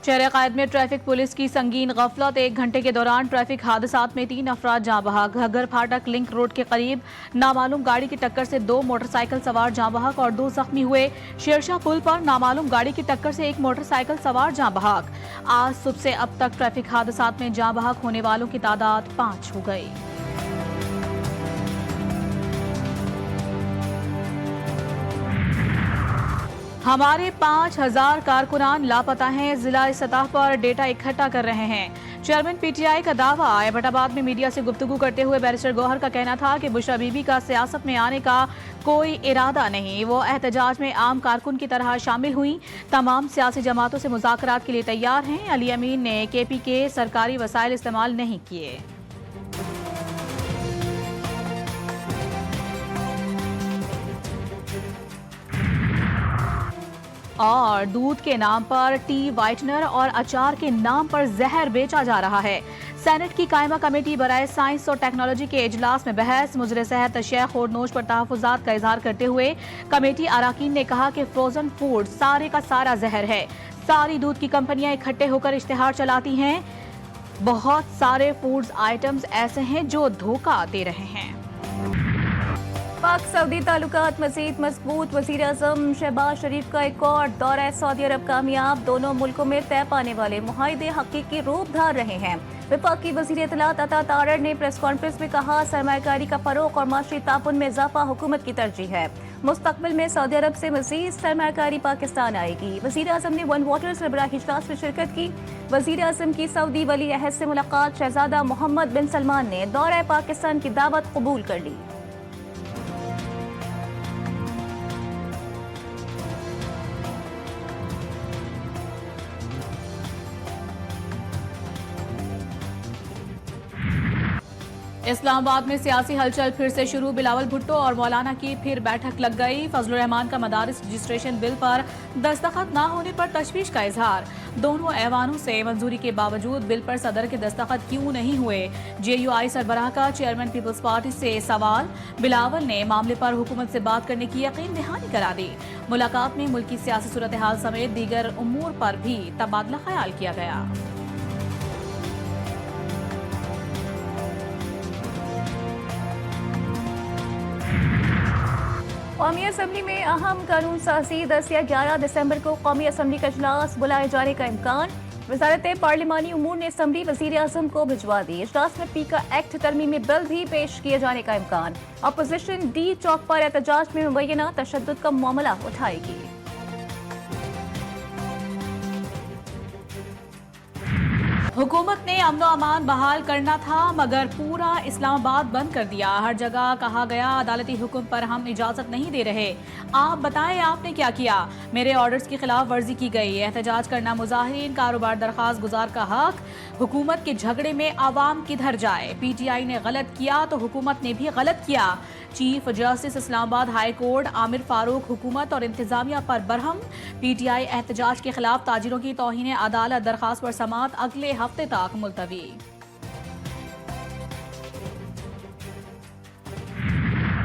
शहर कायद में traffic police की संगीन गफलत। 1 घंटे के दौरान ट्रैफिक हादसात में 3 अफराद जाँ बहक। घग्गर फाटक लिंक रोड के करीब नामालूम गाड़ी की टक्कर से 2 मोटरसाइकिल सवार जाँ बहक और 2 जख्मी हुए। शेरशाह पुल पर नामालूम गाड़ी की टक्कर से 1 मोटरसाइकिल सवार जाँ बहक। आज सुबह से अब तक ट्रैफिक हादसात में जाँ बहक होने वालों की तादाद 5 हो गई। हमारे 5000 कारकुनान लापता हैं। जिला सतह पर डेटा इकट्ठा कर रहे हैं। चेयरमैन पीटीआई का दावा। एबटाबाद में मीडिया से गुफ्तगू करते हुए बैरिस्टर गौहर का कहना था कि बुशरा बीबी का सियासत में आने का कोई इरादा नहीं। वो एहतजाज में आम कारकुन की तरह शामिल हुई। तमाम सियासी जमातों से मुज़ाकरात के लिए तैयार हैं। अली अमीन ने केपी के सरकारी वसाइल इस्तेमाल नहीं किए। और दूध के नाम पर टी वाइटनर और अचार के नाम पर जहर बेचा जा रहा है। सेनेट की कायमा कमेटी बराए साइंस और टेक्नोलॉजी के इजलास में बहस। मुजरे सेहत शेख खोरनोश पर तहफ़्फ़ुज़ात का इजहार करते हुए कमेटी अराकीन ने कहा कि फ्रोजन फूड सारे का सारा जहर है। सारी दूध की कंपनियां इकट्ठे होकर इश्तिहार चलाती हैं। बहुत सारे फूड्स आइटम्स ऐसे हैं जो धोखा दे रहे हैं। पाक सऊदी ताल्लुकात मज़ीद मजबूत। वज़ीर आज़म शहबाज शरीफ का एक और दौरा सऊदी अरब कामयाब। दोनों मुल्कों में तय पाने वाले मुआहदे हकीकी रूप धार रहे हैं। वफाकी वज़ीर इत्तलात अता तारड़ ने प्रेस कॉन्फ्रेंस में कहा, सरमायाकारी का फरोग और माशी ताउन में इजाफा हुकूमत की तरजीह है। मुस्तकबिल में सऊदी अरब से मज़ीद सरमायाकारी पाकिस्तान आएगी। वज़ीर आज़म ने वन वाटर सरबराही इजलास में शिरकत की। वज़ीर आज़म की सऊदी वली अहद से मुलाकात। शहजादा मोहम्मद बिन सलमान ने दौरा पाकिस्तान की दावत कबूल कर ली। इस्लामाबाद में सियासी हलचल फिर से शुरू। बिलावल भुट्टो और मौलाना की फिर बैठक लग गई। फजलुर रहमान का मदारिस रजिस्ट्रेशन बिल पर दस्तखत न होने पर तशवीश का इजहार। दोनों ऐवानों से मंजूरी के बावजूद बिल पर सदर के दस्तखत क्यों नहीं हुए। JUI सरबराह का चेयरमैन पीपल्स पार्टी से सवाल। बिलावल ने मामले पर हुकूमत से बात करने की यकीन दहानी करा दी। मुलाकात में मुल्क की सियासी सूरत हाल समेत दीगर उमूर पर भी तबादला ख्याल किया गया। कौमी असम्बली में अहम कानून साजी। 10 या 11 दिसंबर को कौमी असम्बली का इजलास बुलाए जाने का इम्कान। वजारत पार्लिमानी उमूर ने असम्बली वज़ीर आज़म को भिजवा दी। इजलास में पीका एक्ट तरमीमी बिल भी पेश किए जाने का इम्कान। अपोजिशन डी चौक पर एहतजाज में मुबैना तशद्दुद का मामला उठाएगी। हुकूमत ने अमनो अमान बहाल करना था मगर पूरा इस्लामाबाद बंद कर दिया। हर जगह कहा गया अदालती हुक्म पर हम इजाजत नहीं दे रहे। आप बताएं आपने क्या किया। मेरे ऑर्डर्स की खिलाफ वर्जी की गई। एहतजाज करना मुजाहिरीन कारोबार दरखास्त गुजार का हक। हुकूमत के झगड़े में आवाम किधर जाए। PTI ने गलत किया तो हुकूमत ने भी गलत किया। Chief justice Islamabad high court Aamir Farooq हुकूमत और इंतजामिया पर बरहम। PTI एहतजाज के खिलाफ ताजिरों की तौहीन अदालत दरखास्त पर समात अगले हफ्ते तक मुलतवी।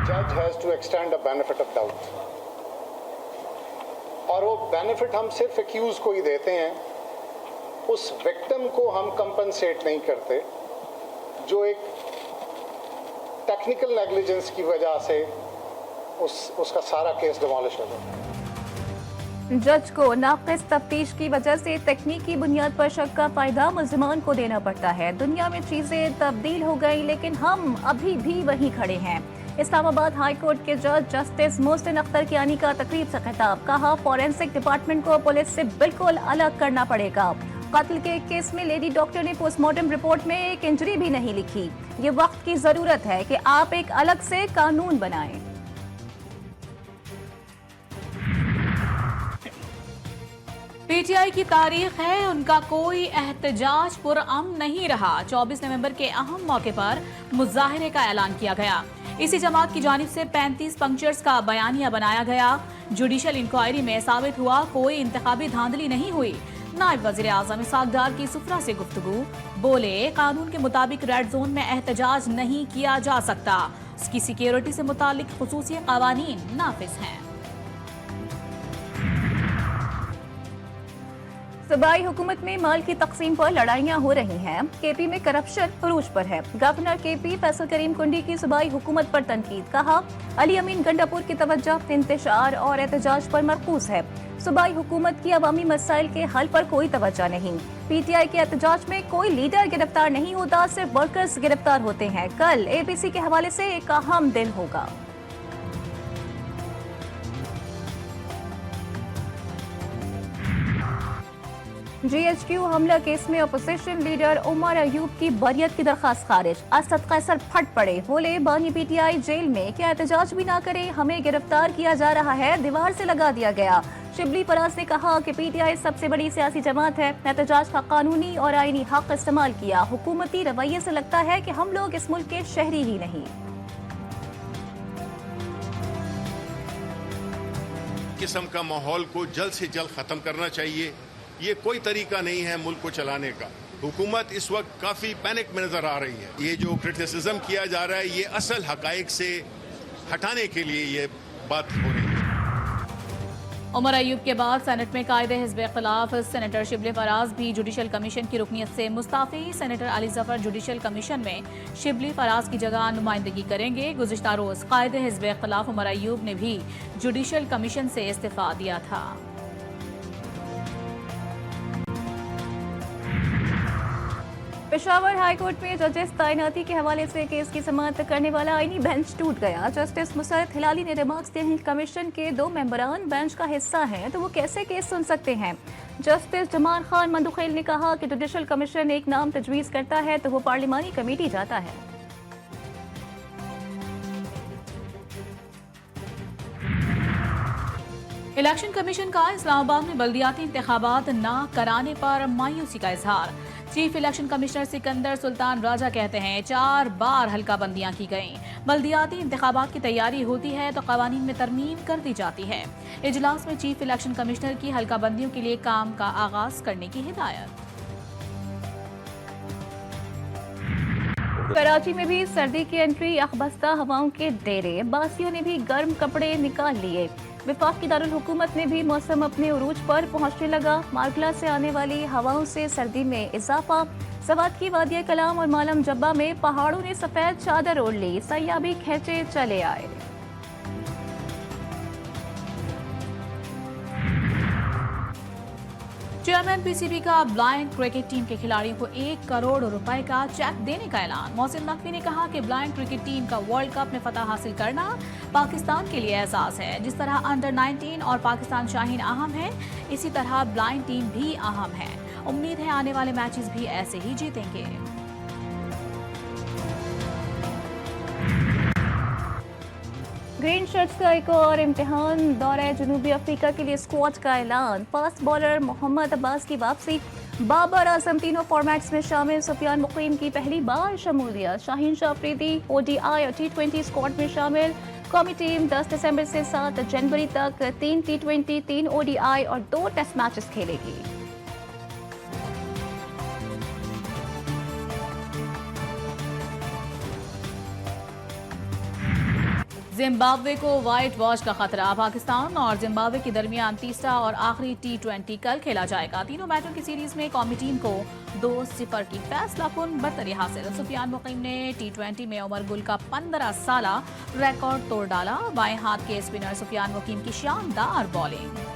Judge has to extend a benefit of doubt और वो बेनिफिट हम सिर्फ एक्यूज को ही देते हैं। उस विक्टिम को हम कंपनसेट नहीं करते जो एक टेक्निकल नेग्लिजेंस की वजह से उसका सारा केस डिमोलिश हो जाता है। जज को नाक़िस तफ्तीश की वजह से तकनीकी बुनियाद पर शक का फायदा मुल्ज़िमान को देना पड़ता है। दुनिया में चीजें तब्दील हो गई लेकिन हम अभी भी वहीं खड़े हैं। इस्लामाबाद हाई कोर्ट के जज जस्टिस मोहसिन अख्तर कियानी का तकरीब से खिताब। कहा, फॉरेंसिक डिपार्टमेंट को पुलिस से बिल्कुल अलग करना पड़ेगा। कत्ल के केस में लेडी डॉक्टर ने पोस्टमार्टम रिपोर्ट में एक इंजरी भी नहीं लिखी। ये वक्त की जरूरत है कि आप एक अलग से कानून बनाएं। PTI की तारीख है उनका कोई एहतजाज पुरअमन नहीं रहा। 24 नवंबर के अहम मौके पर मुजाहिरे का ऐलान किया गया। इसी जमात की जानिब से 35 पंक्चर्स का बयानिया बनाया गया। जुडिशल इंक्वायरी में साबित हुआ कोई इंतखाबी धांधली नहीं हुई। नायब वज़ीर आज़म इसहाक डार की सुफरा से गुफ्तगू। बोले, कानून के मुताबिक रेड जोन में एहतजाज नहीं किया जा सकता। उसकी सिक्योरिटी से मुतालिक खुसूसी कवानीन नाफिज हैं। सूबाई हुकूमत में माल की तकसीम पर लड़ाइयाँ हो रही हैं। केपी में करप्शन अरूज पर है। गवर्नर केपी फैसल करीम कुंडी की सूबाई हुकूमत पर तनकीद। कहा, अली अमीन गंडापुर की तवज्जो इंतशार और एहतजाज पर मरकूज है। सूबाई हुकूमत की अवामी मसाइल के हल पर कोई तवज्जो नहीं। पीटीआई के एहतजाज में कोई लीडर गिरफ्तार नहीं होता, सिर्फ वर्कर्स गिरफ्तार होते हैं। कल एपीसी के हवाले से एक अहम दिन होगा। जीएचक्यू हमला केस में अपोजिशन लीडर उमर अयूब की बरियत की दरखास्त खारिज। असद कैसर फट पड़े, बोले बानी पीटीआई जेल में क्या एहतजाज भी ना करे, हमें गिरफ्तार किया जा रहा है, दीवार से लगा दिया गया। शिबली फराज ने कहा कि पीटीआई सबसे बड़ी सियासी जमात है, एहतजाज का कानूनी और आईनी हक इस्तेमाल किया। हुकूमती रवैये से लगता है कि हम लोग इस मुल्क के शहरी ही नहीं। किस्म का माहौल को जल्द से जल्द खत्म करना चाहिए। ये कोई तरीका नहीं है मुल्क को चलाने का। हुकूमत इस वक्त काफी पैनिक में नजर आ रही है। ये जो क्रिटिसिज्म किया जा रहा है, ये असल हकायक से हटाने के लिए ये बात हो रही है। उमर अयूब के बाद सेनेट में कायदे हिज़्ब इख्तिलाफ। सेनेटर शिबली फराज भी जुडिशल कमीशन की रुकनियत से Mustafi. Senator Ali Zafar judicial commission में शिबली फराज की जगह नुमाइंदगी करेंगे। गुज़िश्ता रोज कायदे हिज़्ब इख्तिलाफ उमर अयूब ने भी जुडिशल कमीशन से इस्तीफा दिया था। पेशावर हाई कोर्ट में जजेस तैनाती के हवाले से केस की समाअत करने वाला आईनी बेंच टूट गया। जस्टिस मुसरत हिलाली ने रिमार्क्स दिए हैं, कमीशन के 2 मेंबरान बेंच का हिस्सा हैं तो वो कैसे केस सुन सकते हैं। जस्टिस जमान खान मंदुखेल ने कहा कि जुडिशल कमीशन एक नाम तजवीज़ करता है तो वो पार्लिमानी कमेटी जाता है। इलेक्शन कमीशन का इस्लामाबाद में बल्दियाती इंतखाबात न कराने पर मायूसी का इजहार। Chief election commissioner Sikandar Sultan Raja कहते हैं, 4 बार हल्का बंदियां की गईं। बल्दियाती इंतखाबात की तैयारी होती है तो कवानीन में तरमीम कर दी जाती है। इजलास में चीफ इलेक्शन कमिश्नर की हल्का बंदियों के लिए काम का आगाज करने की हिदायत। कराची में भी सर्दी की एंट्री, अखबस्ता हवाओं के डेरे, बासियों ने भी गर्म कपड़े निकाल लिए। विफाक की दारुल हुकूमत में भी मौसम अपने उरूज पर पहुंचने लगा। मारगला से आने वाली हवाओं से सर्दी में इजाफा। सवात की वादिया कलाम और मालम जब्बा में पहाड़ों ने सफेद चादर ओढ़ ली, सैयाह भी खींचे चले आए। चेयरमैन पीसीबी का ब्लाइंड क्रिकेट टीम के खिलाड़ियों को 1 करोड़ रुपए का चेक देने का ऐलान। मोहसिन नकवी ने कहा कि ब्लाइंड क्रिकेट टीम का वर्ल्ड कप में फतह हासिल करना पाकिस्तान के लिए एहसास है। जिस तरह अंडर 19 और पाकिस्तान शाहीन अहम है, इसी तरह ब्लाइंड टीम भी अहम है। उम्मीद है आने वाले मैचेस भी ऐसे ही जीतेंगे। ग्रीन शर्ट्स का एक और इम्तिहान। दौरे जनूबी अफ्रीका के लिए स्क्वाड का ऐलान। फास्ट बॉलर मोहम्मद अब्बास की वापसी। बाबर आजम तीनों फॉर्मेट्स में शामिल। सुफियान मुकीम की पहली बार शमूलियत। शाहीन शाह अफरीदी ओडीआई और T20 स्क्वाड में शामिल। कौमी टीम 10 दिसंबर से 7 जनवरी तक 3 T20, 3 ODI और 2 टेस्ट मैचेस खेलेगी। जिम्बाब्वे को व्हाइट वॉश का खतरा। पाकिस्तान और जिम्बाब्वे के दरमियान तीसरा और आखिरी T20 कल खेला जाएगा। तीनों मैचों की सीरीज में कौमी टीम को 2-0 की फैसलाकुन बरतरी हासिल। सुफियान मुकीम ने T20 में उमर गुल का 15 साला रिकॉर्ड तोड़ डाला। बाएं हाथ के स्पिनर सुफियान मुकीम की शानदार बॉलिंग।